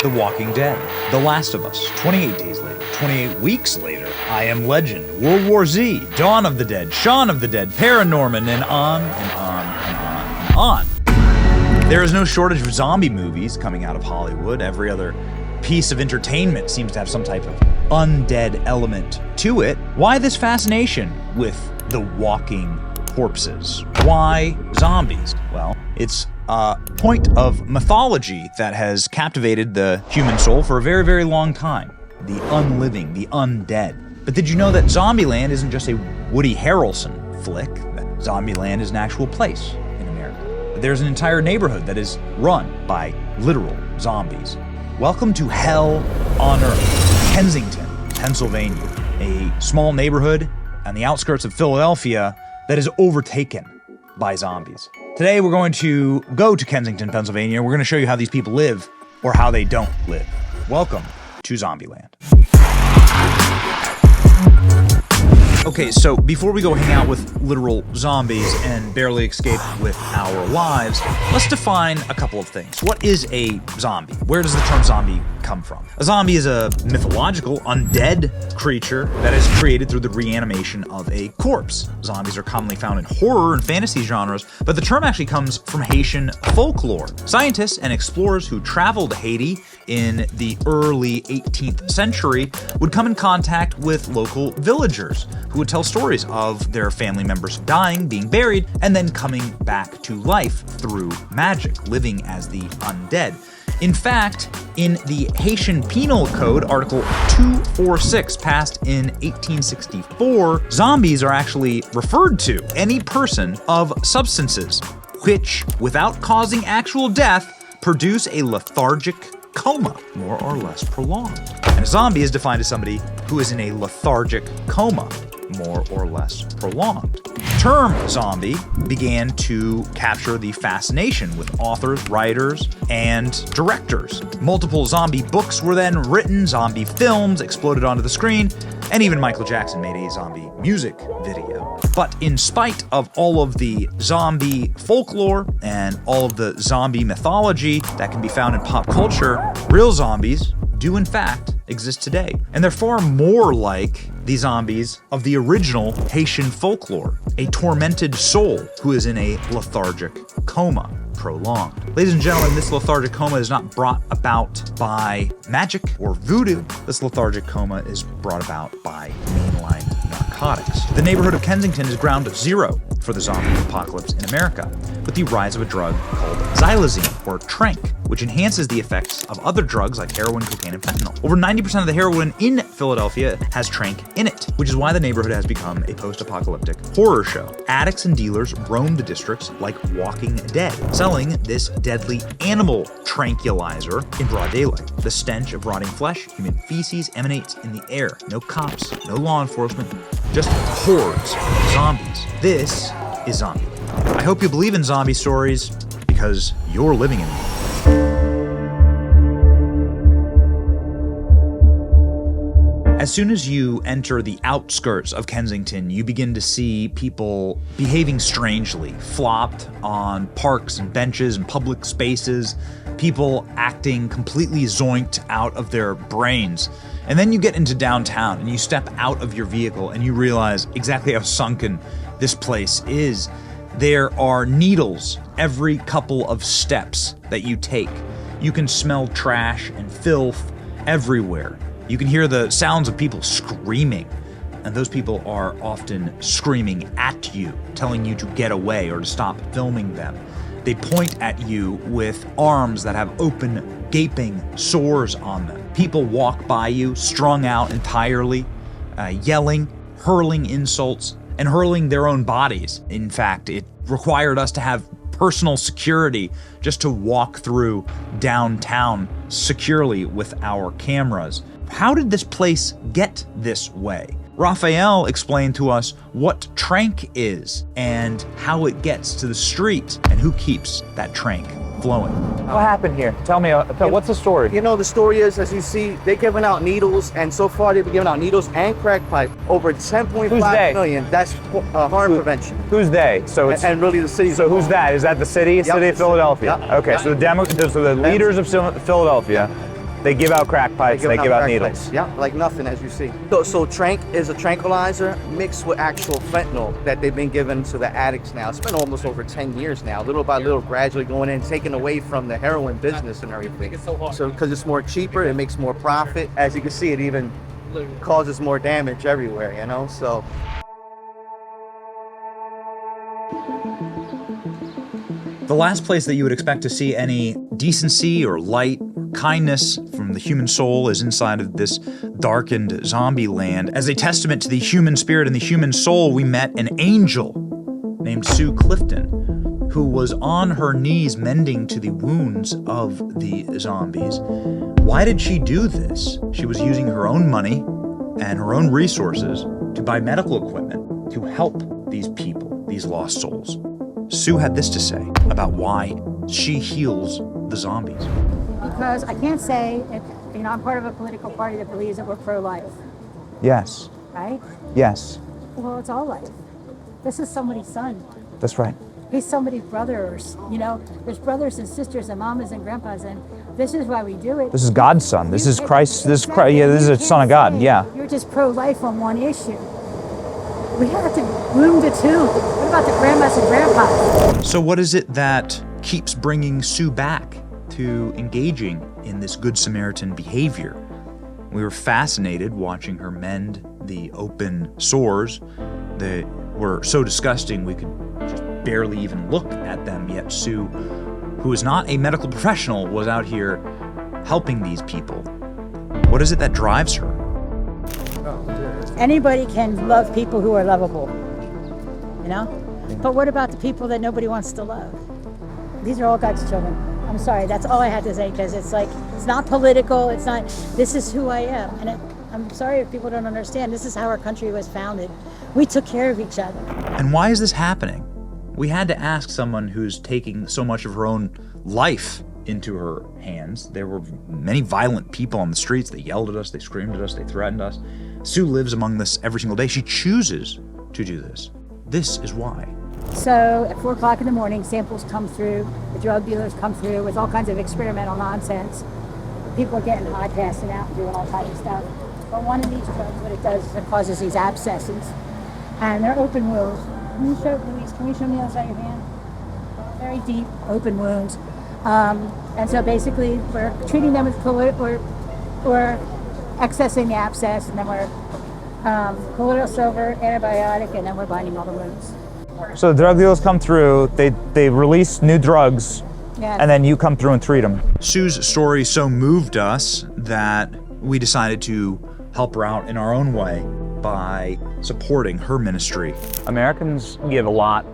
The Walking Dead, The Last of Us, 28 Days Later, 28 Weeks Later, I Am Legend, World War Z, Dawn of the Dead, Shaun of the Dead, Paranorman, and on and on and on and on. There is no shortage of zombie movies coming out of Hollywood. Every other piece of entertainment seems to have some type of undead element to it. Why this fascination with the walking corpses? Why zombies? Well, it's a point of mythology that has captivated the human soul for a very, very long time. The unliving, the undead. But did you know that Zombieland isn't just a Woody Harrelson flick? That Zombieland is an actual place in America. There's an entire neighborhood that is run by literal zombies. Welcome to Hell on Earth, Kensington, Pennsylvania, a small neighborhood on the outskirts of Philadelphia that is overtaken by zombies. Today we're going to go to Kensington, Pennsylvania. We're going to show you how these people live or how they don't live. Welcome to Zombieland. Okay, so before we go hang out with literal zombies and barely escape with our lives, let's define a couple of things. What is a zombie? Where does the term zombie come from? A zombie is a mythological, undead creature that is created through the reanimation of a corpse. Zombies are commonly found in horror and fantasy genres, but the term actually comes from Haitian folklore. Scientists and explorers who traveled to Haiti in the early 18th century would come in contact with local villagers who would tell stories of their family members dying, being buried, and then coming back to life through magic, living as the undead. In fact, in the Haitian Penal Code, Article 246, passed in 1864, zombies are actually referred to any person of substances which, without causing actual death, produce a lethargic coma, more or less prolonged. And a zombie is defined as somebody who is in a lethargic coma, more or less prolonged. The term zombie began to capture the fascination with authors, writers, and directors. Multiple zombie books were then written, zombie films exploded onto the screen, and even Michael Jackson made a zombie music video. But in spite of all of the zombie folklore and all of the zombie mythology that can be found in pop culture, real zombies do in fact exist today. And they're far more like the zombies of the original Haitian folklore, a tormented soul who is in a lethargic coma, prolonged. Ladies and gentlemen, this lethargic coma is not brought about by magic or voodoo. This lethargic coma is brought about by mainline narcotics. The neighborhood of Kensington is ground zero for the zombie apocalypse in America, with the rise of a drug called xylazine, or trank, which enhances the effects of other drugs like heroin, cocaine, and fentanyl. Over 90% of the heroin in Philadelphia has trank in it, which is why the neighborhood has become a post-apocalyptic horror show. Addicts and dealers roam the districts like Walking Dead, selling this deadly animal tranquilizer in broad daylight. The stench of rotting flesh, human feces emanates in the air. No cops, no law enforcement, just hordes of zombies. This is Zombieland. I hope you believe in zombie stories because you're living in them. As soon as you enter the outskirts of Kensington, you begin to see people behaving strangely, flopped on parks and benches and public spaces, people acting completely zoinked out of their brains. And then you get into downtown and you step out of your vehicle and you realize exactly how sunken this place is. There are needles every couple of steps that you take. You can smell trash and filth everywhere. You can hear the sounds of people screaming, and those people are often screaming at you, telling you to get away or to stop filming them. They point at you with arms that have open, gaping sores on them. People walk by you, strung out entirely, yelling, hurling insults, and hurling their own bodies. In fact, it required us to have personal security just to walk through downtown securely with our cameras. How did this place get this way? Raphael explained to us what trank is and how it gets to the street and who keeps that trank flowing. What happened here? Tell me, what's the story? You know, the story is, as you see, they're giving out needles, and so far they've been giving out needles and crack pipe. Over 10.5 million. That's harm prevention. Who's they? So it's and really the city. So who's that? Is that the city? Yep. City of Philadelphia. Yep. Okay, so the leaders of Philadelphia They give out crack pipes, they give out crack needles. pipes. Yeah, like nothing, as you see. So trank is a tranquilizer mixed with actual fentanyl that they've been given to the addicts now. It's been almost over 10 years now, little by little, gradually going in, taking away from the heroin business and everything. So because it's more cheaper, it makes more profit. As you can see, it even causes more damage everywhere, you know, so. The last place that you would expect to see any decency or light or kindness from the human soul is inside of this darkened zombie land. As a testament to the human spirit and the human soul, we met an angel named Sue Clifton, who was on her knees mending to the wounds of the zombies. Why did she do this? She was using her own money and her own resources to buy medical equipment to help these people, these lost souls. Sue had this to say about why she heals the zombies. Because I can't say, I'm part of a political party that believes that we're pro-life, Yes, right? yes, Well, it's all life. This is somebody's son. that's right. He's somebody's brother, there's brothers and sisters and mamas and grandpas, and this is why we do it. This is God's son. This is Christ. This is Christ. Yeah, this is a son of God. Yeah. You're just pro-life on one issue. We have to wound the two. What about the grandmas and grandpas? So what is it that keeps bringing Sue back to engaging in this Good Samaritan behavior? We were fascinated watching her mend the open sores that were so disgusting we could just barely even look at them, yet Sue, who is not a medical professional, was out here helping these people. What is it that drives her? Anybody can love people who are lovable, But what about the people that nobody wants to love? These are all God's children. I'm sorry, that's all I had to say, because it's not political, this is who I am. And I'm sorry if people don't understand, this is how our country was founded. We took care of each other. And why is this happening? We had to ask someone who's taking so much of her own life into her hands. There were many violent people on the streets. They yelled at us, they screamed at us, they threatened us. Sue lives among this every single day. She chooses to do this. This is why. So at 4 o'clock in the morning, samples come through, the drug dealers come through with all kinds of experimental nonsense. People are getting high, passing out, and doing all kinds of stuff. But one of these drugs, what it does is it causes these abscesses. And they're open wounds. Can you show me the other side of your hand? Very deep, open wounds. And so basically, we're treating them with fluid, or accessing the abscess, and then we're colloidal silver, antibiotic, and then we're binding all the wounds. So the drug dealers come through, they release new drugs, Yes. and then you come through and treat them. Sue's story so moved us that we decided to help her out in our own way by supporting her ministry. Americans give a lot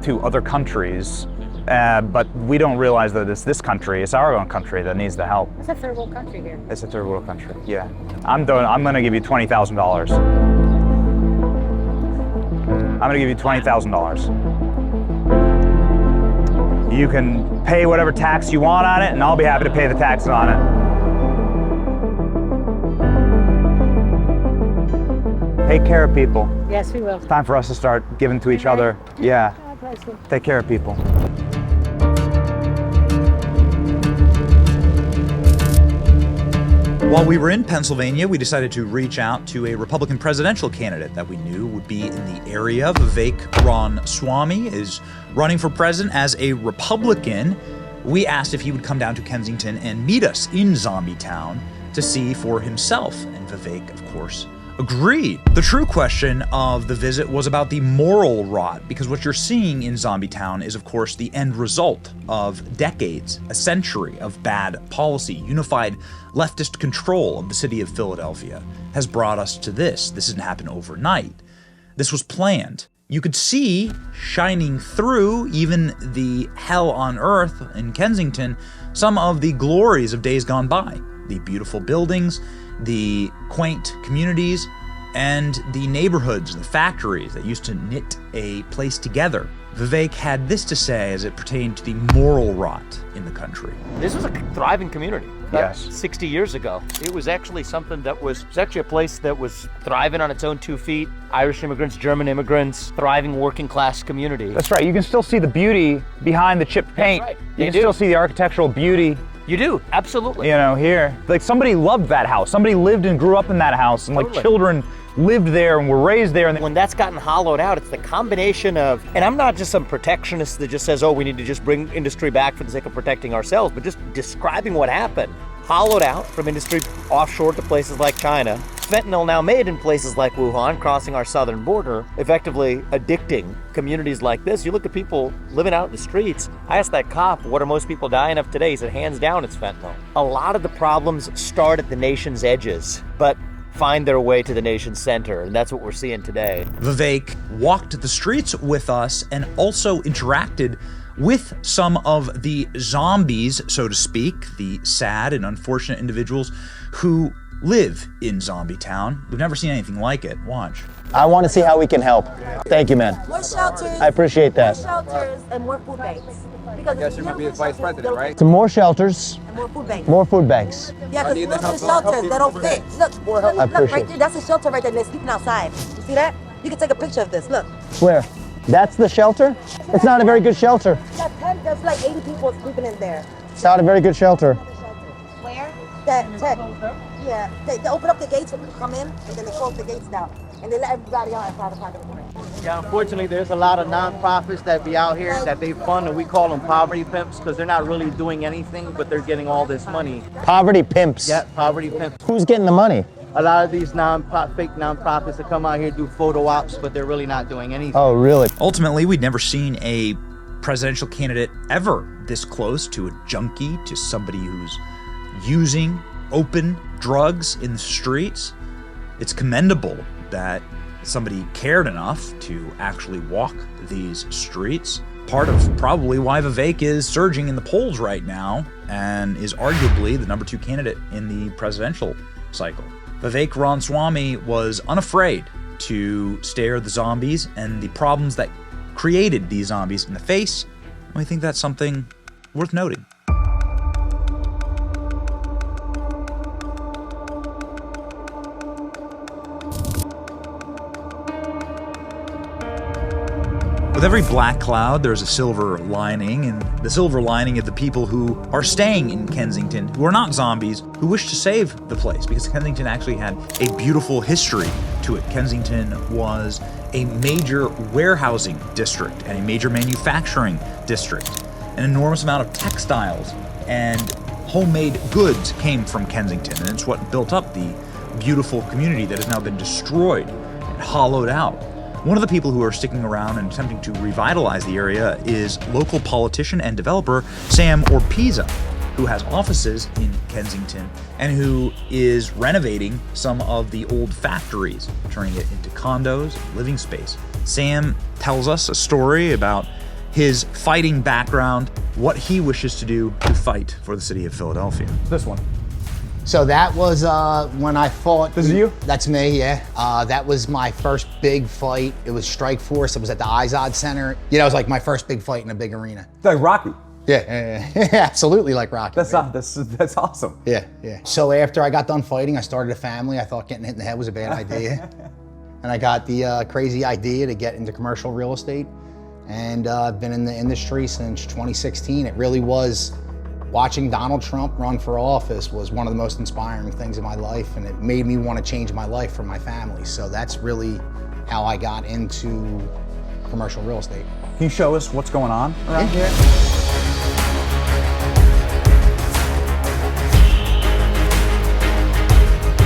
to other countries, but we don't realize that it's this country, it's our own country that needs the help. It's a third world country here. It's a third world country, yeah. I'm gonna give you $20,000. I'm gonna give you $20,000. You can pay whatever tax you want on it, and I'll be happy to pay the tax on it. Take care of people. Yes, we will. It's time for us to start giving to each other. Yeah, God bless you. take care of people. While we were in Pennsylvania, we decided to reach out to a Republican presidential candidate that we knew would be in the area. Vivek Ramaswamy is running for president as a Republican. We asked if he would come down to Kensington and meet us in Zombie Town to see for himself, and Vivek, of course, agreed. The true question of the visit was about the moral rot, because what you're seeing in Zombie Town is, of course, the end result of decades, a century of bad policy. Unified leftist control of the city of Philadelphia has brought us to this. This didn't happen overnight. This was planned. You could see shining through even the hell on earth in Kensington some of the glories of days gone by. The beautiful buildings, the quaint communities, and the neighborhoods, the factories that used to knit a place together. Vivek had this to say as it pertained to the moral rot in the country. This was a thriving community. Yes. 60 years ago. It was actually something that was actually a place that was thriving on its own 2 feet. Irish immigrants, German immigrants, thriving working class community. That's right. You can still see the beauty behind the chipped paint. right. You You can do. still see the architectural beauty You do, absolutely. You know, here, like somebody loved that house. Somebody lived and grew up in that house, and like Totally. children lived there and were raised there. And When that's gotten hollowed out, it's the combination of, and I'm not just some protectionist that just says, oh, we need to just bring industry back for the sake of protecting ourselves, but just describing what happened. Hollowed out from industry offshore to places like China. Fentanyl now made in places like Wuhan, crossing our southern border, effectively addicting communities like this. You look at people living out in the streets. I asked that cop, what are most people dying of today? He said, hands down, it's fentanyl. A lot of the problems start at the nation's edges, but find their way to the nation's center, and that's what we're seeing today. Vivek walked the streets with us and also interacted with some of the zombies, so to speak, the sad and unfortunate individuals who live in Zombie Town. We've never seen anything like it. Watch. I want to see how we can help. Thank you, man. More shelters. I appreciate that. More shelters and more food banks. Because I guess you're going to be the vice president, right? Some more shelters, and more food banks. more food banks. Yeah, because most of the shelters, they don't fit. Look, I appreciate right there. That's a shelter right there. They're sleeping outside. You see that? You can take a picture of this. Look. Where? That's the shelter? It's not a very good shelter. There's like 80 people sleeping in there. It's not a very good shelter. Where? That Ted. Yeah. They open up the gates for people to come in, and then they close the gates down. And they let everybody out at 5 o'clock in the morning. Yeah, unfortunately, there's a lot of nonprofits that be out here that they fund, and we call them poverty pimps because they're not really doing anything, but they're getting all this money. Poverty pimps. Yeah, poverty pimps. Who's getting the money? A lot of these fake nonprofits that come out here do photo ops, but they're really not doing anything. Oh, really? Ultimately, we'd never seen a presidential candidate ever this close to a junkie, to somebody who's using open drugs in the streets. It's commendable that somebody cared enough to actually walk these streets. Part of probably why Vivek is surging in the polls right now and is arguably the #2 candidate in the presidential cycle. Vivek Ramaswamy was unafraid to stare the zombies and the problems that created these zombies in the face. And I think that's something worth noting. With every black cloud, there's a silver lining, and the silver lining of the people who are staying in Kensington, who are not zombies, who wish to save the place, because Kensington actually had a beautiful history to it. Kensington was a major warehousing district and a major manufacturing district. An enormous amount of textiles and homemade goods came from Kensington, and it's what built up the beautiful community that has now been destroyed and hollowed out. One of the people who are sticking around and attempting to revitalize the area is local politician and developer Sam Orpiza, who has offices in Kensington and who is renovating some of the old factories, turning it into condos, living space. Sam tells us a story about his fighting background, what he wishes to do to fight for the city of Philadelphia. this one. So that was when I fought. This is you? That's me, yeah. That was my first big fight. It was Strike Force. It was at the Izod Center. You know, it was like my first big fight in a big arena. It's like Rocky. Yeah, absolutely like Rocky. That's awesome. Yeah. So after I got done fighting, I started a family. I thought getting hit in the head was a bad idea. And I got the crazy idea to get into commercial real estate. And I've been in the industry since 2016. It really was, watching Donald Trump run for office was one of the most inspiring things in my life, and it made me want to change my life for my family. So that's really how I got into commercial real estate. Can you show us what's going on around here?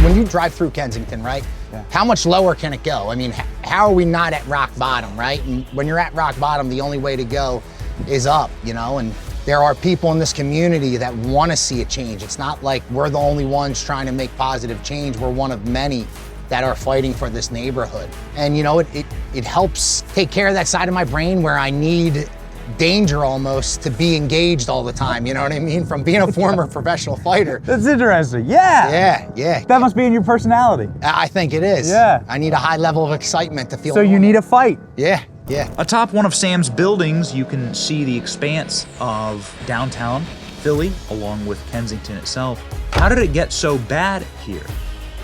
When you drive through Kensington, right? Yeah. How much lower can it go? I mean, how are we not at rock bottom, right? And when you're at rock bottom, the only way to go is up, you know? And there are people in this community that want to see a change. It's not like we're the only ones trying to make positive change. We're one of many that are fighting for this neighborhood. And you know, it helps take care of that side of my brain where I need danger almost to be engaged all the time, you know what I mean? From being a former professional fighter. That's interesting, yeah. Yeah. That must be in your personality. I think it is. Yeah. I need a high level of excitement to feel So you normal. need a fight. Yeah. Atop one of Sam's buildings, you can see the expanse of downtown Philly, along with Kensington itself. How did it get so bad here?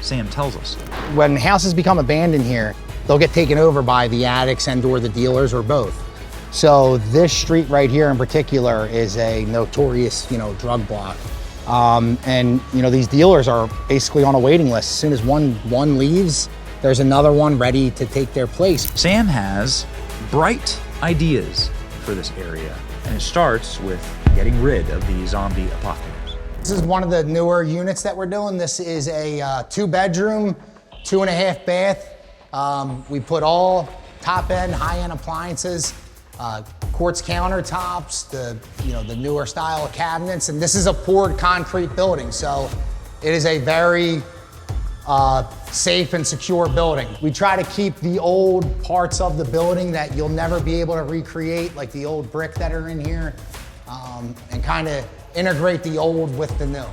Sam tells us. When houses become abandoned here, they'll get taken over by the addicts and or the dealers or both. So this street right here in particular is a notorious, drug block. And you know, these dealers are basically on a waiting list. As soon as one leaves, there's another one ready to take their place. Sam has bright ideas for this area, and it starts with getting rid of the zombie apocalypse. This is one of the newer units that we're doing. This is a 2-bedroom, 2.5 bath. We put all top-end, high-end appliances, quartz countertops, the newer style of cabinets, and this is a poured concrete building, so it is a very safe and secure building. We try to keep the old parts of the building that you'll never be able to recreate, like the old brick that are in here, and kind of integrate the old with the new.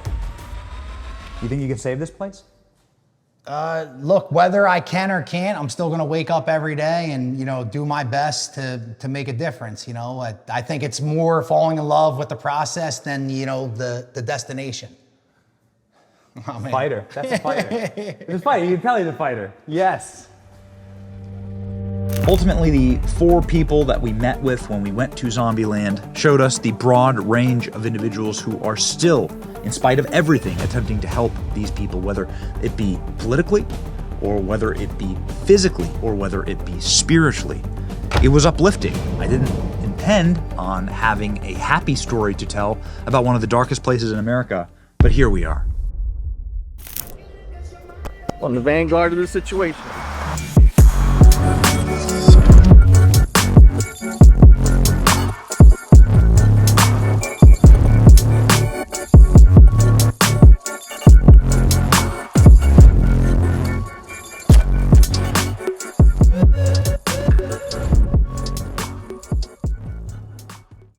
You think you can save this place? Look, whether I can or can't, I'm still gonna wake up every day and, you know, do my best to make a difference, you know? I think it's more falling in love with the process than, you know, the destination. Oh, man. Fighter. That's a fighter. It's a fighter. You can tell he's a fighter. Yes. Ultimately, the 4 people that we met with when we went to Zombieland showed us the broad range of individuals who are still, in spite of everything, attempting to help these people, whether it be politically, or whether it be physically, or whether it be spiritually. It was uplifting. I didn't intend on having a happy story to tell about one of the darkest places in America, but here we are. On the vanguard of the situation.